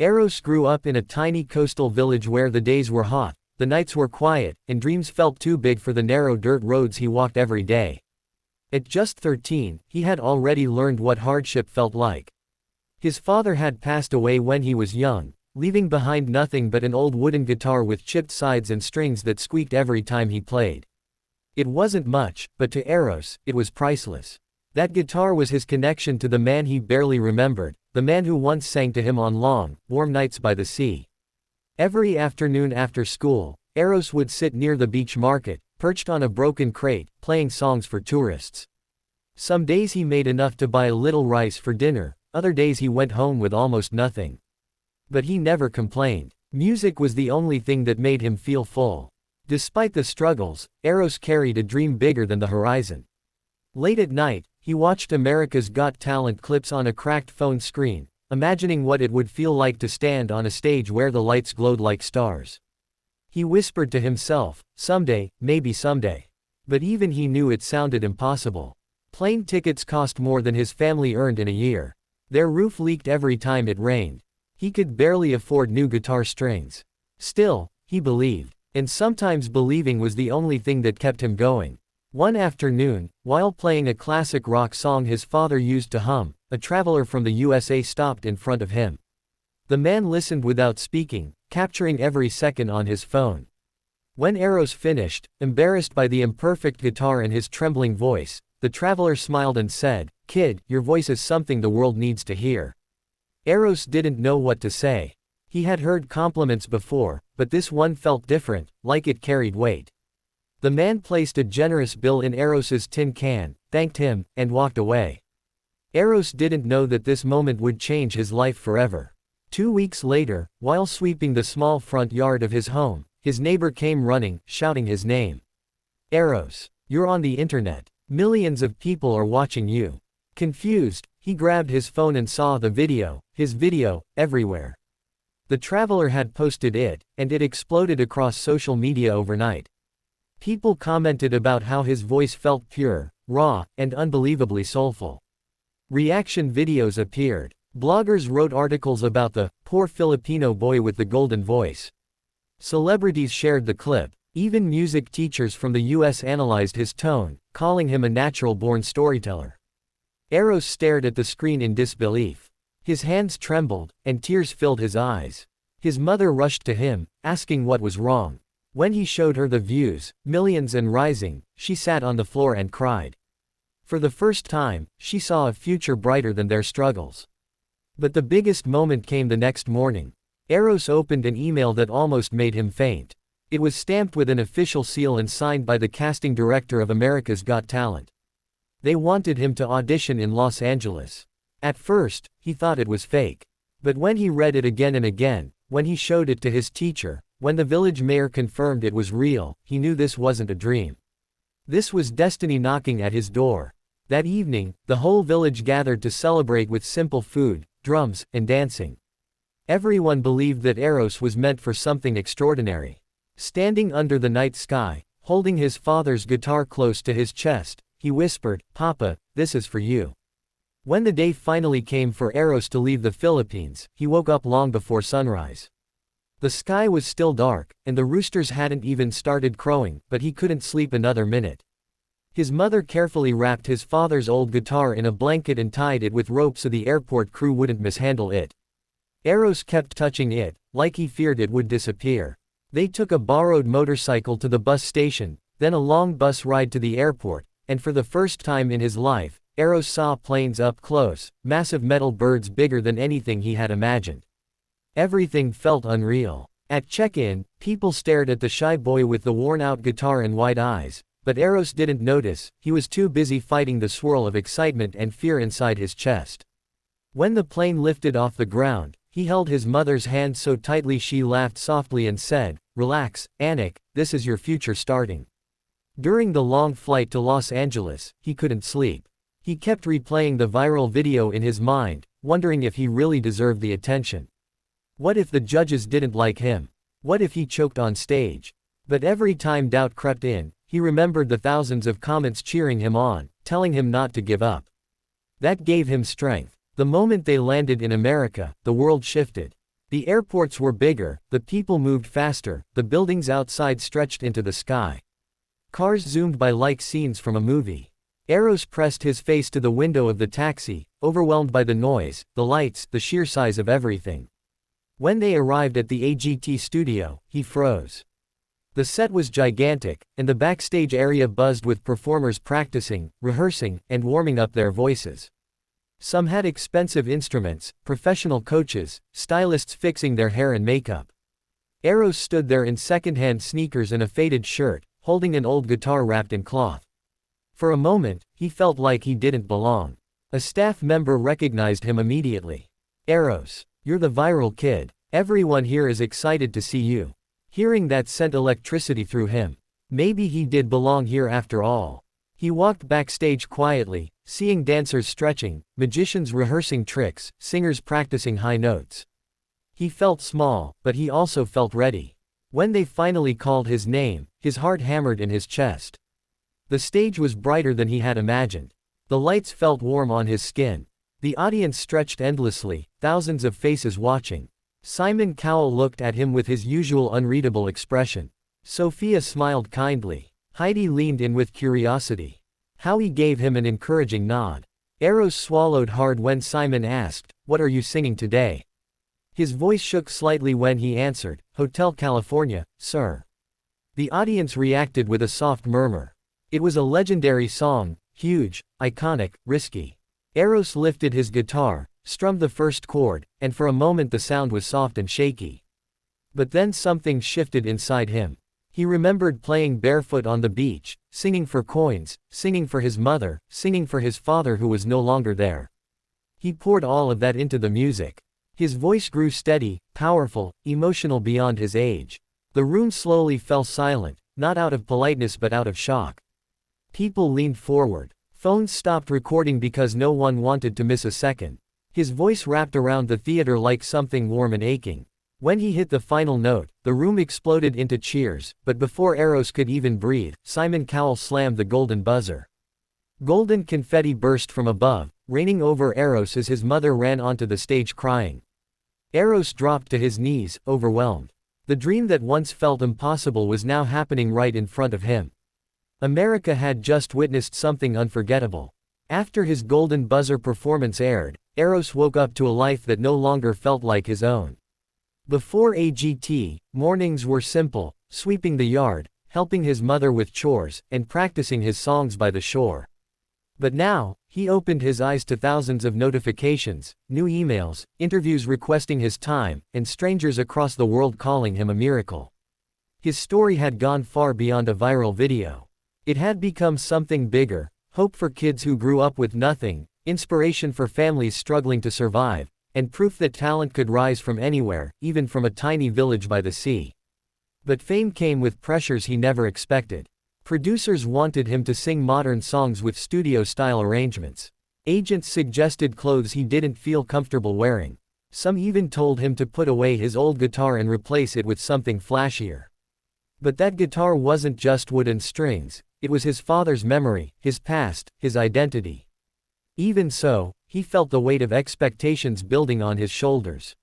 Eros grew up in a tiny coastal village where the days were hot, the nights were quiet, and dreams felt too big for the narrow dirt roads he walked every day. At just 13, he had already learned what hardship felt like. His father had passed away when he was young, leaving behind nothing but an old wooden guitar with chipped sides and strings that squeaked every time he played. It wasn't much, but to Eros, it was priceless. That guitar was his connection to the man he barely remembered, the man who once sang to him on long, warm nights by the sea. Every afternoon after school, Eros would sit near the beach market, perched on a broken crate, playing songs for tourists. Some days he made enough to buy a little rice for dinner, other days he went home with almost nothing. But he never complained. Music was the only thing that made him feel full. Despite the struggles, Eros carried a dream bigger than the horizon. Late at night, he watched America's Got Talent clips on a cracked phone screen, imagining what it would feel like to stand on a stage where the lights glowed like stars. He whispered to himself, someday, maybe someday. But even he knew it sounded impossible. Plane tickets cost more than his family earned in a year. Their roof leaked every time it rained. He could barely afford new guitar strings. Still, he believed. And sometimes believing was the only thing that kept him going. One afternoon, while playing a classic rock song his father used to hum, a traveler from the USA stopped in front of him. The man listened without speaking, capturing every second on his phone. When Eros finished, embarrassed by the imperfect guitar and his trembling voice, the traveler smiled and said, "Kid, your voice is something the world needs to hear." Eros didn't know what to say. He had heard compliments before, but this one felt different, like it carried weight. The man placed a generous bill in Eros's tin can, thanked him, and walked away. Eros didn't know that this moment would change his life forever. 2 weeks later, while sweeping the small front yard of his home, his neighbor came running, shouting his name. "Eros, you're on the internet. Millions of people are watching you." Confused, he grabbed his phone and saw his video, everywhere. The traveler had posted it, and it exploded across social media overnight. People commented about how his voice felt pure, raw, and unbelievably soulful. Reaction videos appeared. Bloggers wrote articles about the poor Filipino boy with the golden voice. Celebrities shared the clip. Even music teachers from the US analyzed his tone, calling him a natural-born storyteller. Eros stared at the screen in disbelief. His hands trembled, and tears filled his eyes. His mother rushed to him, asking what was wrong. When he showed her the views, millions and rising, she sat on the floor and cried. For the first time, she saw a future brighter than their struggles. But the biggest moment came the next morning. Eros opened an email that almost made him faint. It was stamped with an official seal and signed by the casting director of America's Got Talent. They wanted him to audition in Los Angeles. At first, he thought it was fake. But when he read it again and again, when he showed it to his teacher, when the village mayor confirmed it was real, he knew this wasn't a dream. This was destiny knocking at his door. That evening, the whole village gathered to celebrate with simple food, drums, and dancing. Everyone believed that Eros was meant for something extraordinary. Standing under the night sky, holding his father's guitar close to his chest, he whispered, "Papa, this is for you." When the day finally came for Eros to leave the Philippines, he woke up long before sunrise. The sky was still dark, and the roosters hadn't even started crowing, but he couldn't sleep another minute. His mother carefully wrapped his father's old guitar in a blanket and tied it with rope so the airport crew wouldn't mishandle it. Eros kept touching it, like he feared it would disappear. They took a borrowed motorcycle to the bus station, then a long bus ride to the airport, and for the first time in his life, Eros saw planes up close, massive metal birds bigger than anything he had imagined. Everything felt unreal. At check-in, people stared at the shy boy with the worn-out guitar and wide eyes, but Eros didn't notice. He was too busy fighting the swirl of excitement and fear inside his chest. When the plane lifted off the ground, he held his mother's hand so tightly she laughed softly and said, "Relax, Anik, this is your future starting." During the long flight to Los Angeles, he couldn't sleep. He kept replaying the viral video in his mind, wondering if he really deserved the attention. What if the judges didn't like him? What if he choked on stage? But every time doubt crept in, he remembered the thousands of comments cheering him on, telling him not to give up. That gave him strength. The moment they landed in America, the world shifted. The airports were bigger, the people moved faster, the buildings outside stretched into the sky. Cars zoomed by like scenes from a movie. Eros pressed his face to the window of the taxi, overwhelmed by the noise, the lights, the sheer size of everything. When they arrived at the AGT studio, he froze. The set was gigantic, and the backstage area buzzed with performers practicing, rehearsing, and warming up their voices. Some had expensive instruments, professional coaches, stylists fixing their hair and makeup. Eros stood there in second-hand sneakers and a faded shirt, holding an old guitar wrapped in cloth. For a moment, he felt like he didn't belong. A staff member recognized him immediately. "Eros, you're the viral kid. Everyone here is excited to see you." Hearing that sent electricity through him. Maybe he did belong here after all. He walked backstage quietly, seeing dancers stretching, magicians rehearsing tricks, singers practicing high notes. He felt small, but he also felt ready. When they finally called his name, his heart hammered in his chest. The stage was brighter than he had imagined. The lights felt warm on his skin. The audience stretched endlessly, thousands of faces watching. Simon Cowell looked at him with his usual unreadable expression. Sophia smiled kindly. Heidi leaned in with curiosity. Howie gave him an encouraging nod. Eros swallowed hard when Simon asked, "What are you singing today?" His voice shook slightly when he answered, "Hotel California, sir." The audience reacted with a soft murmur. It was a legendary song, huge, iconic, risky. Eros lifted his guitar, strummed the first chord, and for a moment the sound was soft and shaky. But then something shifted inside him. He remembered playing barefoot on the beach, singing for coins, singing for his mother, singing for his father who was no longer there. He poured all of that into the music. His voice grew steady, powerful, emotional beyond his age. The room slowly fell silent, not out of politeness but out of shock. People leaned forward. Phones stopped recording because no one wanted to miss a second. His voice wrapped around the theater like something warm and aching. When he hit the final note, the room exploded into cheers, but before Eros could even breathe, Simon Cowell slammed the golden buzzer. Golden confetti burst from above, raining over Eros as his mother ran onto the stage crying. Eros dropped to his knees, overwhelmed. The dream that once felt impossible was now happening right in front of him. America had just witnessed something unforgettable. After his golden buzzer performance aired, Eros woke up to a life that no longer felt like his own. Before AGT, mornings were simple, sweeping the yard, helping his mother with chores, and practicing his songs by the shore. But now, he opened his eyes to thousands of notifications, new emails, interviews requesting his time, and strangers across the world calling him a miracle. His story had gone far beyond a viral video. It had become something bigger, hope for kids who grew up with nothing, inspiration for families struggling to survive, and proof that talent could rise from anywhere, even from a tiny village by the sea. But fame came with pressures he never expected. Producers wanted him to sing modern songs with studio-style arrangements. Agents suggested clothes he didn't feel comfortable wearing. Some even told him to put away his old guitar and replace it with something flashier. But that guitar wasn't just wood and strings, it was his father's memory, his past, his identity. Even so, he felt the weight of expectations building on his shoulders.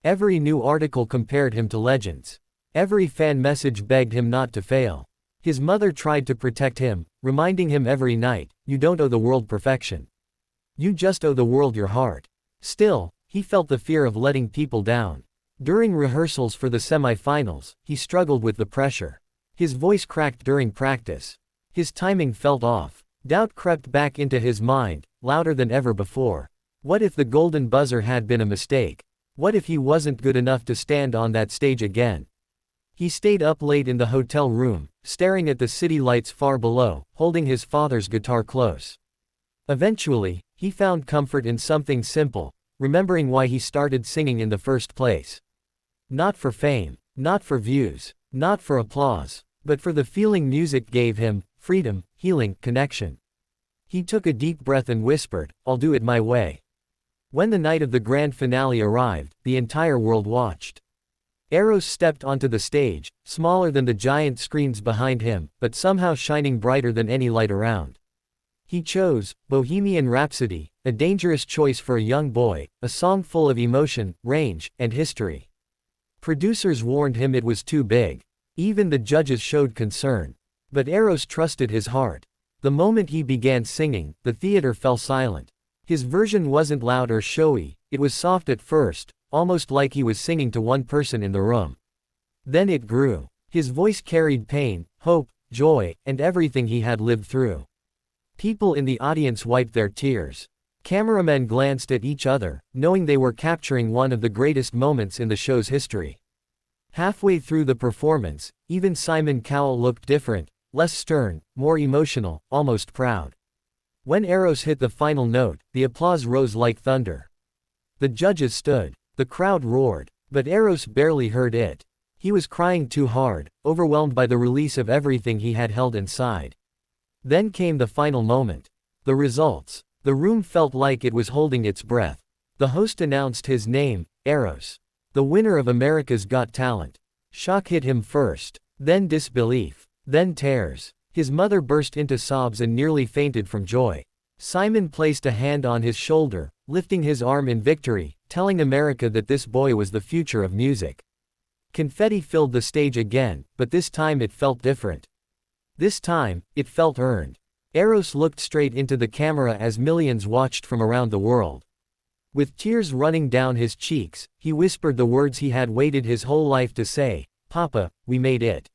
Every new article compared him to legends. Every fan message begged him not to fail. His mother tried to protect him, reminding him every night, "You don't owe the world perfection. You just owe the world your heart." Still, he felt the fear of letting people down. During rehearsals for the semi-finals, he struggled with the pressure. His voice cracked during practice. His timing felt off. Doubt crept back into his mind, louder than ever before. What if the golden buzzer had been a mistake? What if he wasn't good enough to stand on that stage again? He stayed up late in the hotel room, staring at the city lights far below, holding his father's guitar close. Eventually, he found comfort in something simple, remembering why he started singing in the first place. Not for fame, not for views, not for applause, but for the feeling music gave him: freedom, healing, connection. He took a deep breath and whispered, "I'll do it my way." When the night of the grand finale arrived, the entire world watched. Eros stepped onto the stage, smaller than the giant screens behind him, but somehow shining brighter than any light around. He chose Bohemian Rhapsody, a dangerous choice for a young boy, a song full of emotion, range, and history. Producers warned him it was too big. Even the judges showed concern. But Eros trusted his heart. The moment he began singing, the theater fell silent. His version wasn't loud or showy, it was soft at first, almost like he was singing to one person in the room. Then it grew. His voice carried pain, hope, joy, and everything he had lived through. People in the audience wiped their tears. Cameramen glanced at each other, knowing they were capturing one of the greatest moments in the show's history. Halfway through the performance, even Simon Cowell looked different, less stern, more emotional, almost proud. When Eros hit the final note, the applause rose like thunder. The judges stood. The crowd roared. But Eros barely heard it. He was crying too hard, overwhelmed by the release of everything he had held inside. Then came the final moment. The results. The room felt like it was holding its breath. The host announced his name, Eros. The winner of America's Got Talent. Shock hit him first, then disbelief, then tears. His mother burst into sobs and nearly fainted from joy. Simon placed a hand on his shoulder, lifting his arm in victory, telling America that this boy was the future of music. Confetti filled the stage again, but this time it felt different. This time, it felt earned. Eros looked straight into the camera as millions watched from around the world. With tears running down his cheeks, he whispered the words he had waited his whole life to say, "Papa, we made it."